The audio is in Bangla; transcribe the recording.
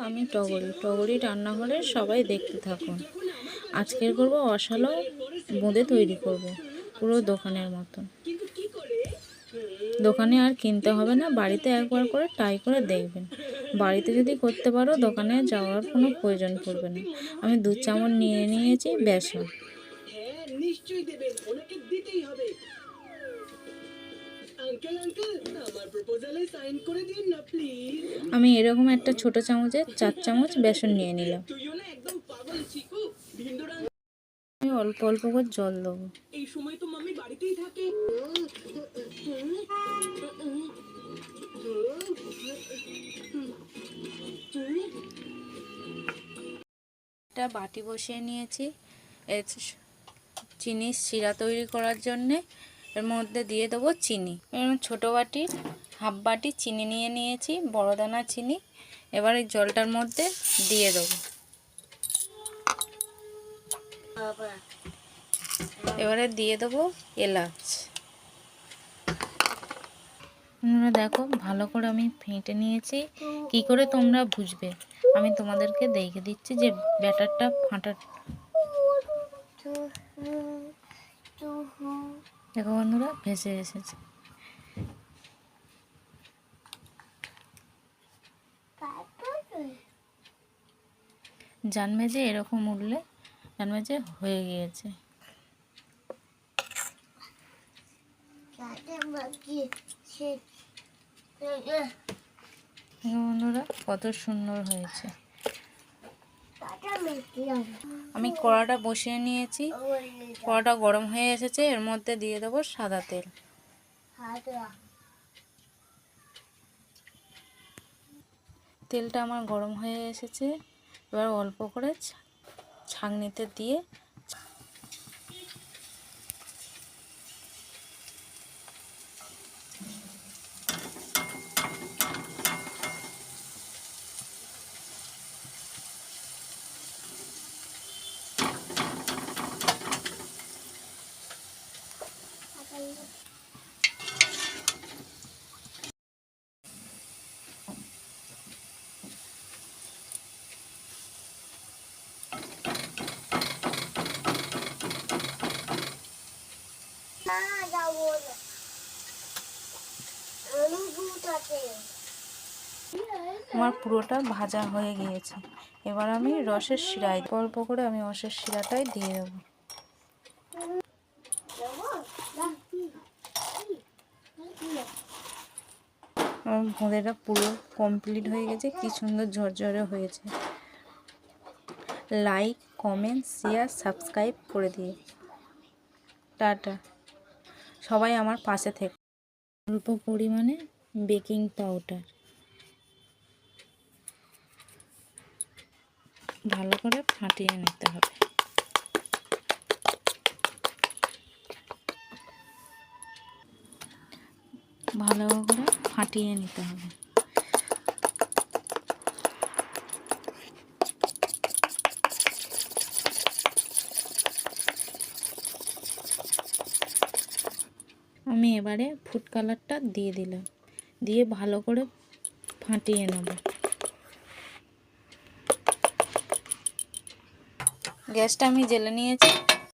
আমি টগরি রান্নাঘরে সবাই দেখতে থাকুন। আজকের করব অসালো বোঁদে তৈরি করব, পুরো দোকানের মতন। দোকানে আর কিনতে হবে না, বাড়িতে একবার করে ট্রাই করে দেখবেন। বাড়িতে যদি করতে পারো দোকানে যাওয়ার কোনো প্রয়োজন পড়বে না। আমি 2 চামচ নিয়ে নিয়েছি বেসন। আমি এরকম একটা ছোট চামচে 4 চামচ বেসন নিয়ে নিলাম। আমি অল্প অল্প করে জল দেবো। এই সময় তো মাম্মি বাড়িতেই থাকে। একটা বাটি বসিয়ে নিয়েছি চিনির শিরা তৈরি করার জন্যে। এর মধ্যে দিয়ে দেবো চিনি। ছোটো বাটির হাফ বাটি চিনি নিয়ে নিয়েছি, বড় দানা চিনি। এবার এই জলটার মধ্যে দিয়ে দেবো। এবারে দিয়ে দেবো এলাচ। দেখো ভালো করে আমি ফেটে নিয়েছি। কি করে তোমরা বুঝবে, আমি তোমাদেরকে দেখে দিচ্ছি যে ব্যাটারটা ফাটা। দেখো বন্ধুরা, ভেসে এসেছে। জানবে যে এরকম উঠলে জানবে যে হয়ে গিয়েছে। বন্ধুরা কত সুন্দর হয়েছে। আমি কড়াটা বসিয়ে নিয়েছি, কড়াটা গরম হয়ে এসেছে। এর মধ্যে দিয়ে দেবো সাদা তেল। তেলটা আমার গরম হয়ে এসেছে। এবার অল্প করে ছাঁকনিতে দিয়ে আমার পুরোটা ভাজা হয়ে গিয়েছে। এবার আমি রসের শিরায় অল্প করে আমি রসের শিরাটাই দিয়ে দেবো। আমার বোঁদেটা পুরো কমপ্লিট হয়ে গেছে। কি সুন্দর ঝরঝরে হয়েছে। লাইক, কমেন্ট, শেয়ার, সাবস্ক্রাইব করে দিয়ে টাটা। সবাই আমার পাশে থেকে। অল্প পরিমাণে বেকিং পাউডার ভালো করে ফাটিয়ে নিতে হবে। ভালো করে ফাটিয়ে নিতে হবে। আমি এবারে ফুড কালারটা দিয়ে দিলাম, দিয়ে ভালো করে ফাটিয়ে নেব। গ্যাসটা আমি জ্বেলে নিয়েছি।